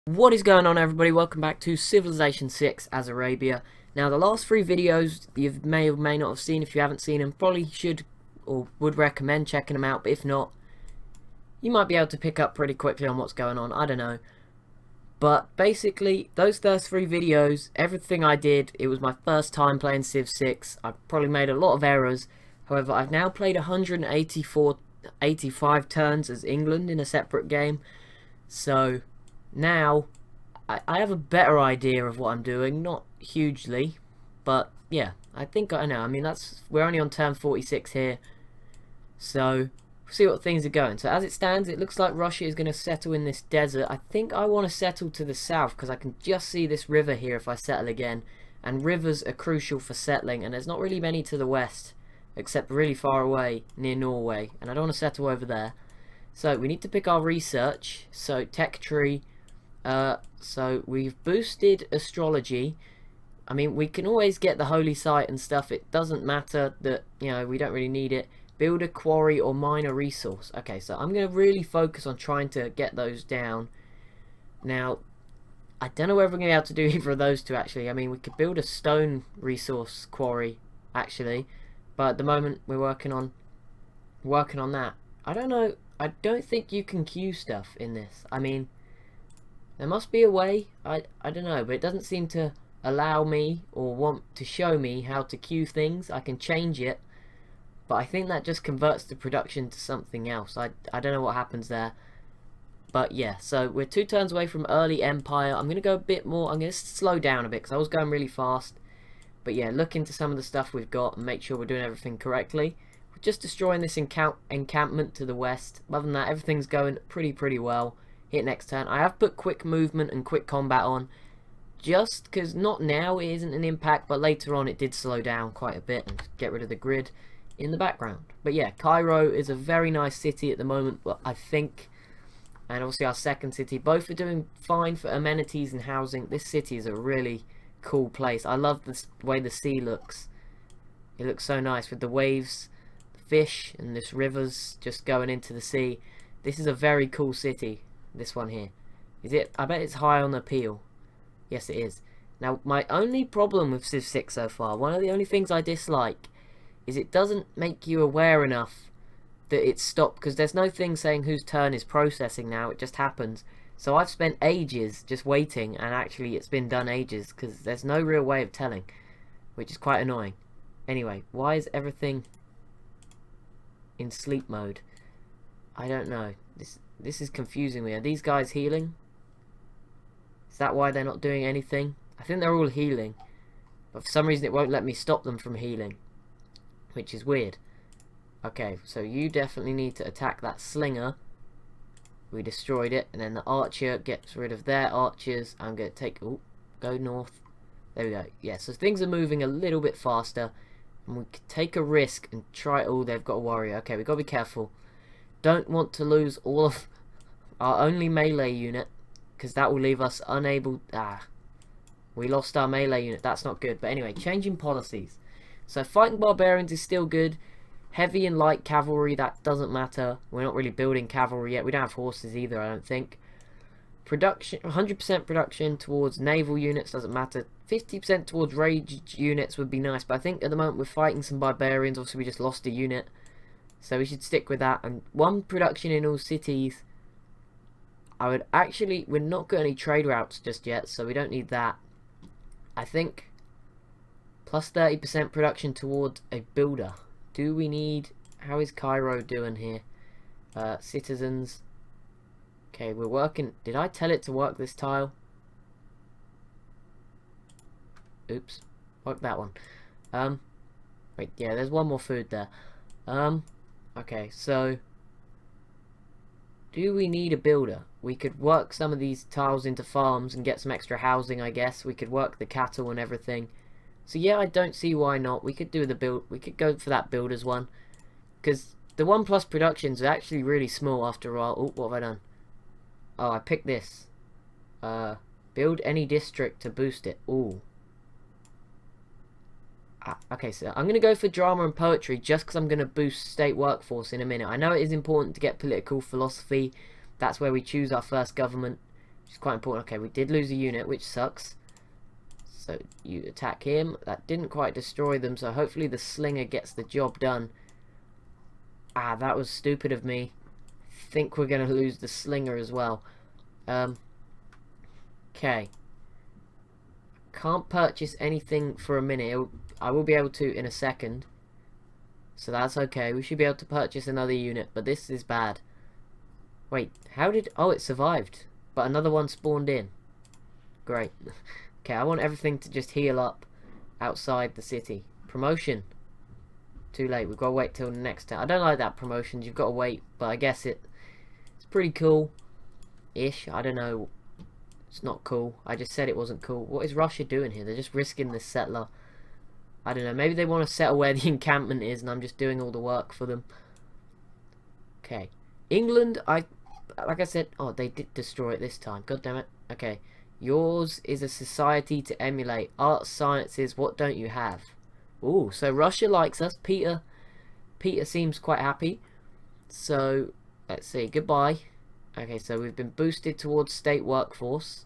What is going on, everybody? Welcome back to Civilization 6 as Arabia. Now, the last three videos you may or may not have seen. If you haven't seen them, probably should or would recommend checking them out. But if not, you might be able to pick up pretty quickly on what's going on. I don't know. But basically, those first three videos, everything I did, it was my first time playing Civ 6. I probably made a lot of errors. However, I've now played 85 turns as England in a separate game. So now I have a better idea of what I'm doing, not hugely, but yeah, I think I know. I mean, we're only on turn 46 here, so we'll see what things are going. So as it stands, it looks like Russia is going to settle in this desert. I think I want to settle to the south because I can just see this river here if I settle again, and rivers are crucial for settling, and there's not really many to the west except really far away near Norway, and I don't want to settle over there. So we need to pick our research. So tech tree. So we've boosted astrology. I mean, we can always get the holy site and stuff. It doesn't matter that, we don't really need it. Build a quarry or mine a resource. Okay, so I'm going to really focus on trying to get those down. Now, I don't know whether we're going to be able to do either of those two, actually. I mean, we could build a stone resource quarry, actually. But at the moment, we're working on that. I don't know. I don't think you can queue stuff in this. I mean, there must be a way. I don't know, but it doesn't seem to allow me or want to show me how to queue things. I can change it, but I think that just converts the production to something else. I don't know what happens there. But yeah, so we're 2 turns away from early empire. I'm going to go a bit more. I'm going to slow down a bit because I was going really fast. But yeah, look into some of the stuff we've got and make sure we're doing everything correctly. We're just destroying this encampment to the west. Other than that, everything's going pretty well. Hit next turn. I have put quick movement and quick combat on, just because not now it isn't an impact, but later on it did slow down quite a bit and get rid of the grid in the background. But yeah, Cairo is a very nice city at the moment, I think, and obviously our second city. Both are doing fine for amenities and housing. This city is a really cool place. I love the way the sea looks. It looks so nice with the waves, the fish, and this rivers just going into the sea. This is a very cool city. This one here. Is it? I bet it's high on appeal. Yes, it is. Now, my only problem with Civ 6 so far, one of the only things I dislike, is it doesn't make you aware enough that it's stopped, because there's no thing saying whose turn is processing now. It just happens. So I've spent ages just waiting, and actually it's been done ages, because there's no real way of telling, which is quite annoying. Anyway, why is everything in sleep mode? I don't know. This is confusing me. Are these guys healing? Is that why they're not doing anything? I think they're all healing, but for some reason it won't let me stop them from healing, which is weird. Okay, so you definitely need to attack that slinger. We destroyed it, and then the archer gets rid of their archers. I'm going to take... Oh, go north. There we go. Yeah, so things are moving a little bit faster, and we could take a risk and try... Oh, they've got a warrior. Okay, we've got to be careful. Don't want to lose all of our only melee unit, because that will leave us unable... we lost our melee unit. That's not good. But anyway, changing policies. So fighting barbarians is still good. Heavy and light cavalry, that doesn't matter. We're not really building cavalry yet. We don't have horses either, I don't think. Production, 100% production towards naval units doesn't matter. 50% towards ranged units would be nice, but I think at the moment we're fighting some barbarians. Obviously, we just lost a unit, so we should stick with that. And 1 production in all cities. I would actually... We're not got any trade routes just yet, so we don't need that. I think plus 30% production towards a builder. Do we need... How is Cairo doing here? Citizens. Okay, we're working... Did I tell it to work this tile? Oops. Work that one. Wait, yeah, there's one more food there. Okay, so... Do we need a builder? We could work some of these tiles into farms and get some extra housing, I guess. We could work the cattle and everything. So yeah, I don't see why not. We could do the build. We could go for that builders one, because the 1+ productions are actually really small after a while. Oh, what have I done? Oh, I picked this. Build any district to boost it. Ooh. Okay, so I'm going to go for drama and poetry just because I'm going to boost state workforce in a minute. I know it is important to get political philosophy. That's where we choose our first government. which is quite important. Okay, we did lose a unit, which sucks. So you attack him. That didn't quite destroy them, so hopefully the slinger gets the job done. Ah, that was stupid of me. Think we're going to lose the slinger as well. Okay. Can't purchase anything for a minute. I will be able to in a second. So that's okay. We should be able to purchase another unit, but this is bad. Wait, how did... Oh, it survived. But another one spawned in. Great. Okay, I want everything to just heal up outside the city. Promotion. Too late. We've got to wait till the next time. I don't like that promotions. You've got to wait, but I guess it's pretty cool-ish. I don't know. It's not cool. I just said it wasn't cool. What is Russia doing here? They're just risking this settler. I don't know. Maybe they want to settle where the encampment is, and I'm just doing all the work for them. Okay. England, like I said... Oh, they did destroy it this time. God damn it. Okay. Yours is a society to emulate. Arts, sciences, what don't you have? Ooh, so Russia likes us. Peter seems quite happy. So, let's see. Goodbye. Okay, so we've been boosted towards state workforce,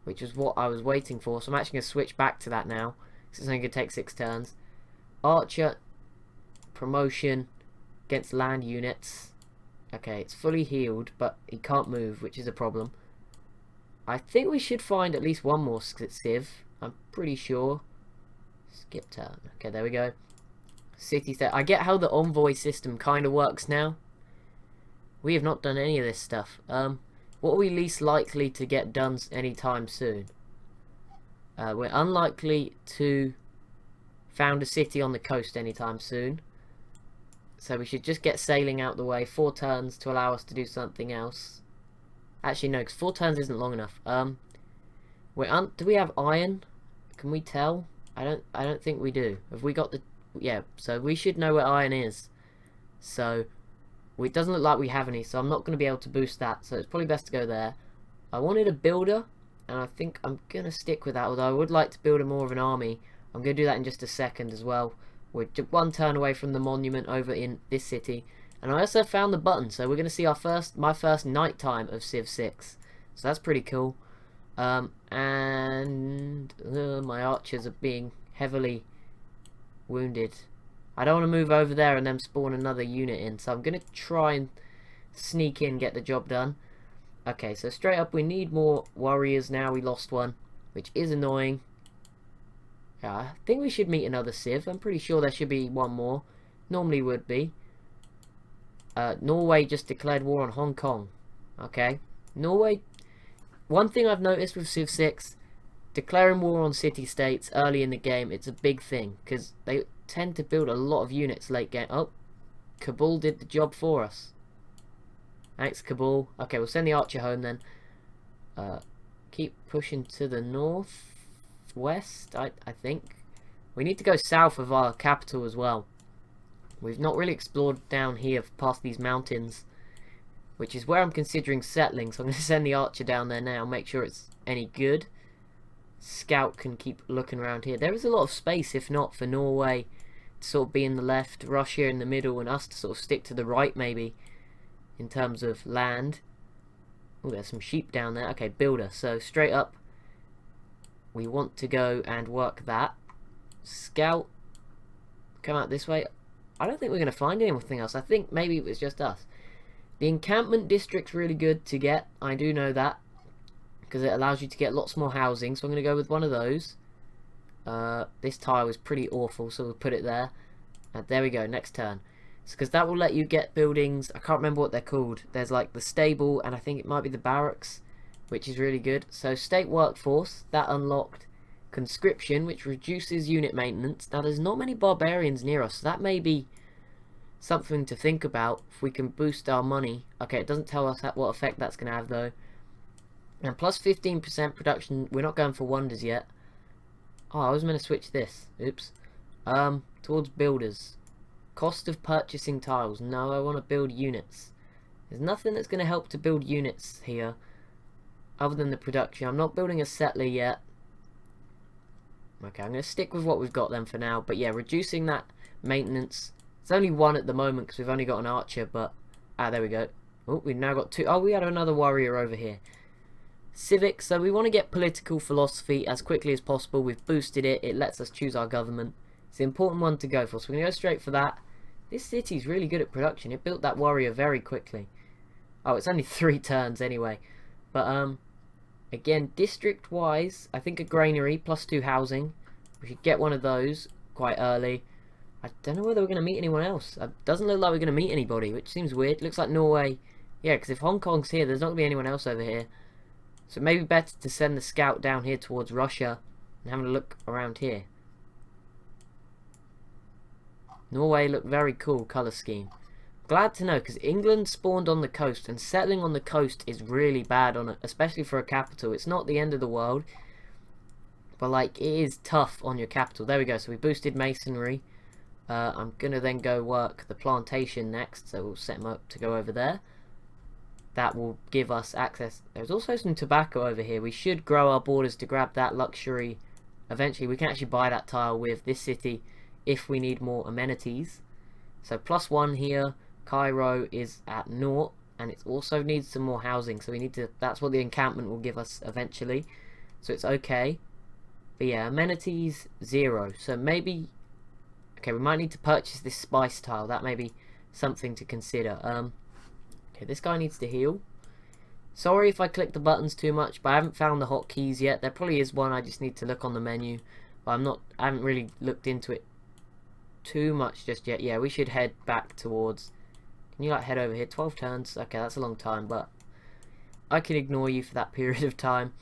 which is what I was waiting for. So I'm actually going to switch back to that now. This is only going to take 6 turns. Archer, promotion against land units. Okay, it's fully healed, but he can't move, which is a problem. I think we should find at least one more civ. I'm pretty sure. Skip turn. Okay, there we go. City state. I get how the envoy system kind of works now. We have not done any of this stuff. What are we least likely to get done anytime soon? We're unlikely to found a city on the coast anytime soon. So we should just get sailing out the way. 4 turns to allow us to do something else. Actually, no, because 4 turns isn't long enough. Do we have iron? Can we tell? I don't think we do. Have we got the... Yeah, so we should know where iron is. So, it doesn't look like we have any, so I'm not going to be able to boost that. So it's probably best to go there. I wanted a builder, and I think I'm going to stick with that. Although I would like to build more of an army. I'm going to do that in just a second as well. We're just 1 turn away from the monument over in this city. And I also found the button, so we're going to see my first night time of Civ 6. So that's pretty cool. My archers are being heavily wounded. I don't want to move over there and then spawn another unit in, so I'm going to try and sneak in, get the job done. Okay, so straight up, we need more warriors now. We lost one, which is annoying. Yeah, I think we should meet another Civ. I'm pretty sure there should be one more. Normally would be. Norway just declared war on Hong Kong. Okay. Norway... One thing I've noticed with Civ 6, declaring war on city-states early in the game, it's a big thing. Because they tend to build a lot of units late game. Oh, Kabul did the job for us. Thanks, Kabul. Okay, we'll send the archer home then. Keep pushing to the northwest, I think. We need to go south of our capital as well. We've not really explored down here past these mountains, which is where I'm considering settling. So I'm going to send the archer down there now, make sure it's any good. Scout can keep looking around here. There is a lot of space, if not for Norway to sort of be in the left, Russia in the middle, and us to sort of stick to the right maybe in terms of land. Oh, there's some sheep down there. Okay, builder. So straight up, we want to go and work that. Scout, come out this way. I don't think we're going to find anything else. I think maybe it was just us. The encampment district's really good to get. I do know that. Because it allows you to get lots more housing. So I'm going to go with one of those. This tile is pretty awful, so we'll put it there. There we go, next turn. Because that will let you get buildings. I can't remember what they're called. There's like the stable, and I think it might be the barracks, which is really good. So state workforce, that unlocked. Conscription, which reduces unit maintenance. Now there's not many barbarians near us, so that may be something to think about if we can boost our money. Okay, it doesn't tell us what effect that's going to have though. And plus 15% production. We're not going for wonders yet. Oh, I was meant to switch this. Oops. Towards builders. Cost of purchasing tiles. No, I want to build units. There's nothing that's going to help to build units here other than the production. I'm not building a settler yet. Okay, I'm going to stick with what we've got then for now. But yeah, reducing that maintenance. It's only 1 at the moment because we've only got an archer, but... Ah, there we go. Oh, we've now got 2. Oh, we had another warrior over here. Civics, so we want to get political philosophy as quickly as possible. We've boosted it. It lets us choose our government. It's the important one to go for, so we're going to go straight for that. This city's really good at production. It built that warrior very quickly. Oh, it's only 3 turns anyway. But, again, district-wise, I think a granary plus 2 housing. We should get one of those quite early. I don't know whether we're going to meet anyone else. It doesn't look like we're going to meet anybody, which seems weird. Looks like Norway. Yeah, because if Hong Kong's here, there's not going to be anyone else over here. So it may be better to send the scout down here towards Russia and having a look around here. Norway looked very cool colour scheme. Glad to know, because England spawned on the coast, and settling on the coast is really bad on it, especially for a capital. It's not the end of the world, but like it is tough on your capital. There we go. So we boosted masonry. I'm gonna then go work the plantation next, so we'll set them up to go over there. That will give us access. There's also some tobacco over here. We should grow our borders to grab that luxury. Eventually we can actually buy that tile with this city if we need more amenities. So +1 here. Cairo is at 0, and it also needs some more housing, so we need to, that's what the encampment will give us eventually, so it's okay. But yeah, amenities 0, so maybe, okay, we might need to purchase this spice tile. That may be something to consider. Okay, this guy needs to heal. Sorry if I click the buttons too much, but I haven't found the hotkeys yet. There probably is one, I just need to look on the menu, but I haven't really looked into it too much just yet. Yeah, we should head back towards, can you like head over here? 12 turns, okay, that's a long time, but I can ignore you for that period of time.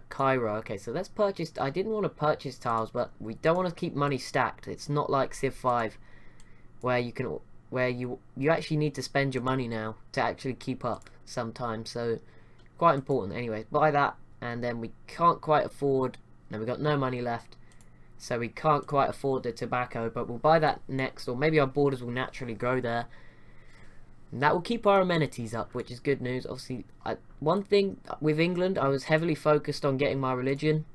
Cairo, okay, so let's purchase. I didn't want to purchase tiles, but we don't want to keep money stacked. It's not like Civ 5 where you can, where you actually need to spend your money now to actually keep up sometimes, so quite important. Anyways, buy that, and then we can't quite afford, no, we got no money left, so we can't quite afford the tobacco, but we'll buy that next, or maybe our borders will naturally grow there. And that will keep our amenities up, which is good news. Obviously, one thing with England, I was heavily focused on getting my religion.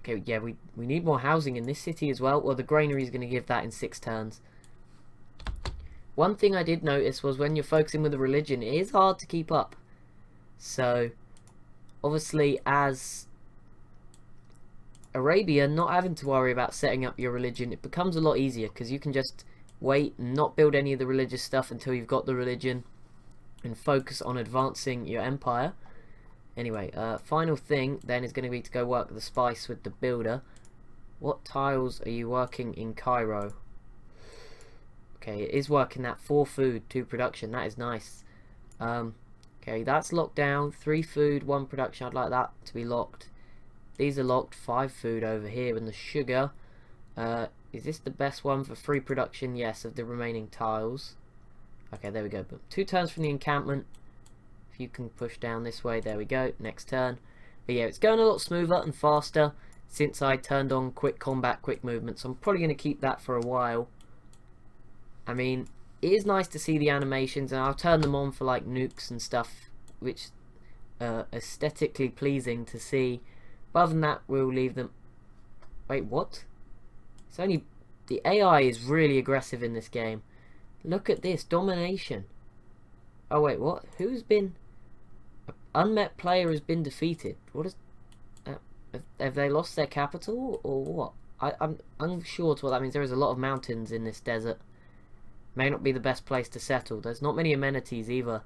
Okay, yeah, we need more housing in this city as well. Well, the granary is going to give that in 6 turns. One thing I did notice was when you're focusing with the religion, it is hard to keep up. So, obviously, as Arabia, not having to worry about setting up your religion, it becomes a lot easier, because you can just wait and not build any of the religious stuff until you've got the religion and focus on advancing your empire. Anyway, final thing then is going to be to go work the spice with the builder. What tiles are you working in Cairo? Okay, it is working that 4 food, 2 production. That is nice. Okay, that's locked down. 3 food, 1 production. I'd like that to be locked. These are locked. 5 food over here, and the sugar. Is this the best one for free production? Yes, of the remaining tiles. Okay, there we go. But 2 turns from the encampment. If you can push down this way, there we go. Next turn. But yeah, it's going a lot smoother and faster since I turned on quick combat, quick movement. So I'm probably going to keep that for a while. I mean, it is nice to see the animations, and I'll turn them on for like nukes and stuff, which aesthetically pleasing to see. But other than that, we'll leave them. Wait, what? It's only, the AI is really aggressive in this game. Look at this, domination. Oh wait, what? Who's been, unmet player has been defeated. What is, have they lost their capital or what? I'm unsure to what that means. There is a lot of mountains in this desert. May not be the best place to settle. There's not many amenities either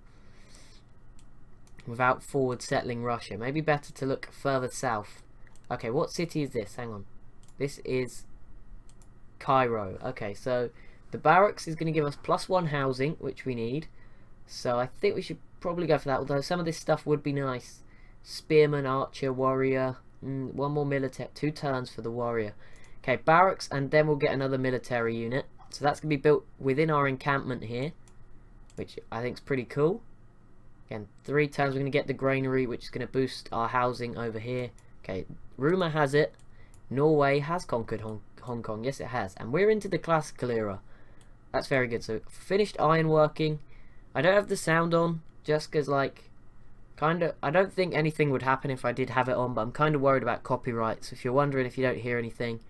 without forward settling Russia. Maybe better to look further south. Okay, what city is this? Hang on. This is Cairo. Okay, so the barracks is going to give us +1 housing, which we need. So I think we should probably go for that, although some of this stuff would be nice. Spearman, archer, warrior. 1 more military. 2 turns for the warrior. Okay, barracks, and then we'll get another military unit. So that's going to be built within our encampment here, which I think is pretty cool. Again, 3 turns we're going to get the granary, which is going to boost our housing over here. Okay, rumour has it, Norway has conquered Hong Kong. Yes, it has. And we're into the classical era. That's very good. So, finished ironworking. I don't have the sound on, just because, like, I don't think anything would happen if I did have it on, but I'm kind of worried about copyright. So if you're wondering if you don't hear anything,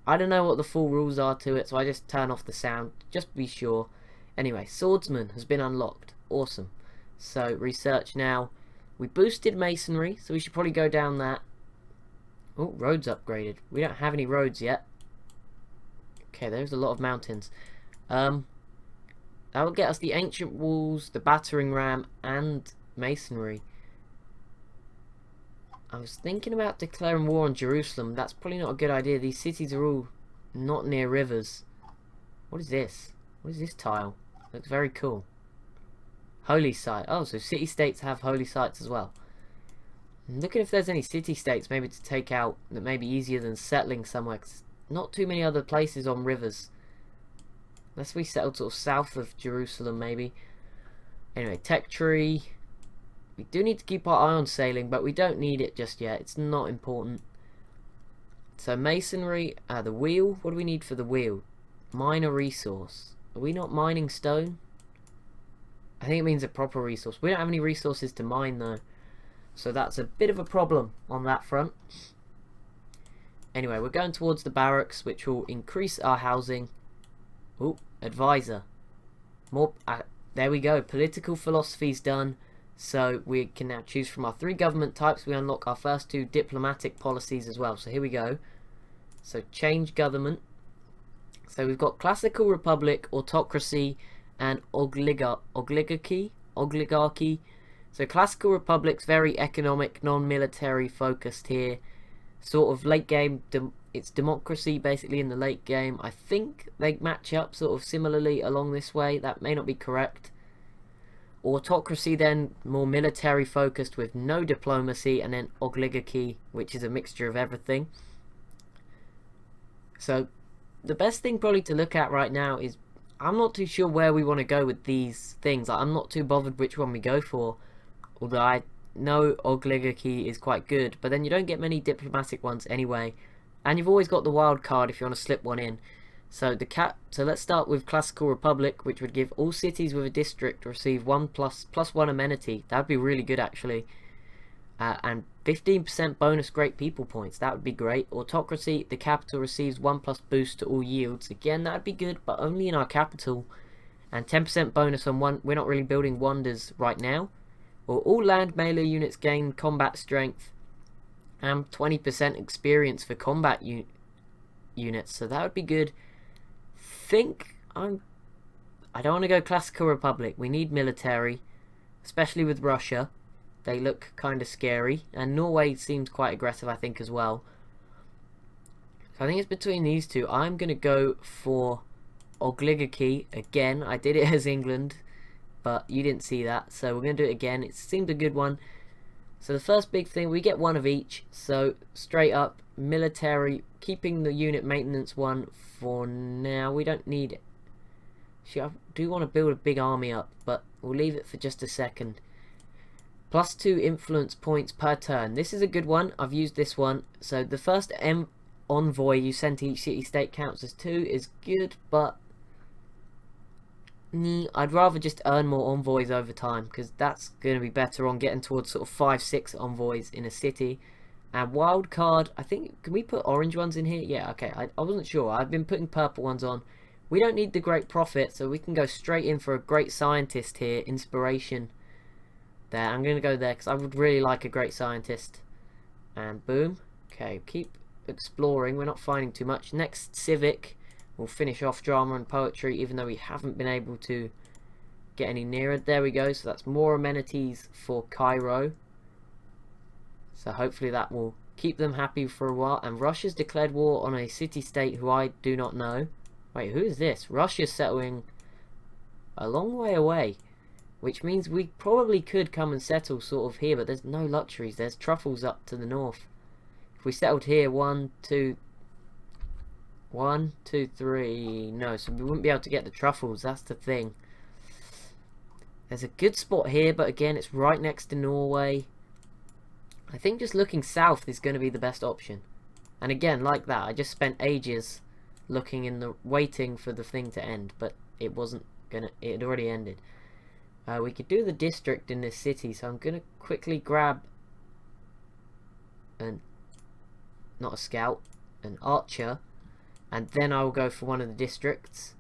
I don't know what the full rules are to it, so I just turn off the sound, just to be sure. Anyway, swordsman has been unlocked. Awesome. So, research now. We boosted masonry, so we should probably go down that. Oh, roads upgraded. We don't have any roads yet. Okay, there's a lot of mountains. That will get us the ancient walls, the battering ram, and masonry. I was thinking about declaring war on Jerusalem. That's probably not a good idea. These cities are all not near rivers. What is this? What is this tile? Looks very cool. Holy site. Oh, so city-states have holy sites as well. I'm looking if there's any city-states maybe to take out that may be easier than settling somewhere. 'Cause not too many other places on rivers. Unless we settled sort of south of Jerusalem maybe. Anyway, tech tree. We do need to keep our eye on sailing, but we don't need it just yet. It's not important. So masonry, the wheel. What do we need for the wheel? Mine a resource. Are we not mining stone? I think it means a proper resource. We don't have any resources to mine though. So that's a bit of a problem on that front. Anyway, we're going towards the barracks, which will increase our housing. Oh, advisor. More. There we go. Political philosophy's done. So we can now choose from our 3 government types. We unlock our first 2 diplomatic policies as well. So here we go. So change government. So we've got classical republic, autocracy, and oligarchy. So classical republic's very economic, non-military focused here. Sort of late game, it's democracy basically in the late game. I think they match up sort of similarly along this way. That may not be correct. Autocracy then more military focused with no diplomacy, and then oligarchy, which is a mixture of everything. So the best thing probably to look at right now is, I'm not too sure where we want to go with these things. I'm not too bothered which one we go for, although I know oligarchy is quite good, but then you don't get many diplomatic ones anyway, and you've always got the wild card if you want to slip one in. So so let's start with classical republic, which would give all cities with a district receive plus 1 amenity. That would be really good actually. And 15% bonus great people points. That would be great. Autocracy, the capital receives 1+ boost to all yields. Again, that would be good, but only in our capital. And 10% bonus on one. We're not really building wonders right now. Or all land melee units gain combat strength and 20% experience for combat units. So that would be good. I don't want to go classical republic. We need military, especially with Russia. They look kind of scary, and Norway seems quite aggressive I think as well. So I think it's between these two. I'm going to go for oligarchy again. I did it as England, but you didn't see that, so we're going to do it again. It seemed a good one. So the first big thing, we get 1 of each. So straight up military, keeping the unit maintenance 1 for now. We don't need it. See, I do want to build a big army up, but we'll leave it for just a second. +2 influence points per turn. This is a good one. I've used this one. So the first envoy you send to each city-state counts as 2 is good, but I'd rather just earn more envoys over time, because that's going to be better on getting towards sort of 5-6 envoys in a city. And wild card, I think, can we put orange ones in here? Yeah, okay, I wasn't sure. I've been putting purple ones on. We don't need the great prophet, so we can go straight in for a great scientist here. Inspiration. There, I'm going to go there because I would really like a great scientist. And boom. Okay, keep exploring. We're not finding too much. Next, civic. We'll finish off drama and poetry, even though we haven't been able to get any nearer. There we go. So that's more amenities for Cairo. So hopefully that will keep them happy for a while. And Russia's declared war on a city-state who I do not know. Wait, who is this? Russia's settling a long way away, which means we probably could come and settle sort of here, but there's no luxuries. There's truffles up to the north. If we settled here, 1, 2, 3, no, so we wouldn't be able to get the truffles. That's the thing. There's a good spot here, but again, it's right next to Norway. I think just looking south is going to be the best option. And again, like that, I just spent ages looking waiting for the thing to end, but it wasn't gonna. It had already ended. We could do the district in this city, so I'm gonna quickly grab not a scout, an archer, and then I will go for one of the districts.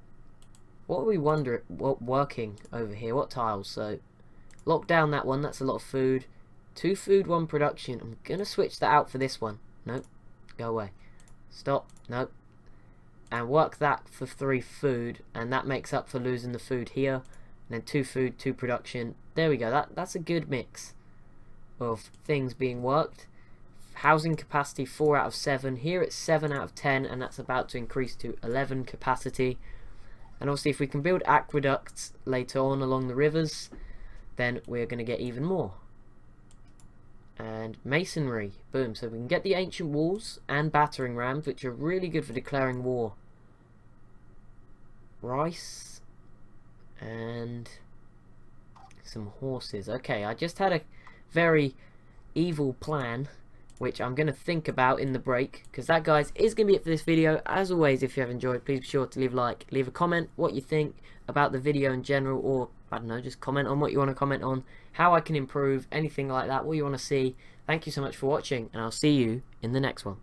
What are we working over here? What tiles? So lock down that one. That's a lot of food. 2 food, 1 production. I'm gonna switch that out for this one. Nope. Go away. Stop. Nope. And work that for 3 food, and that makes up for losing the food here. And then 2 food, 2 production. There we go. That's a good mix of things being worked. Housing capacity 4 out of 7. Here it's 7 out of 10, and that's about to increase to 11 capacity. And obviously if we can build aqueducts later on along the rivers, then we're going to get even more. And masonry, boom. So we can get the ancient walls and battering rams, which are really good for declaring war. Rice and some horses. Okay, I just had a very evil plan, which I'm going to think about in the break, because that, guys, is going to be it for this video. As always, if you have enjoyed, please be sure to leave a like, leave a comment what you think about the video in general, or I don't know, just comment on what you want to comment on, how I can improve, anything like that, what you want to see. Thank you so much for watching, and I'll see you in the next one.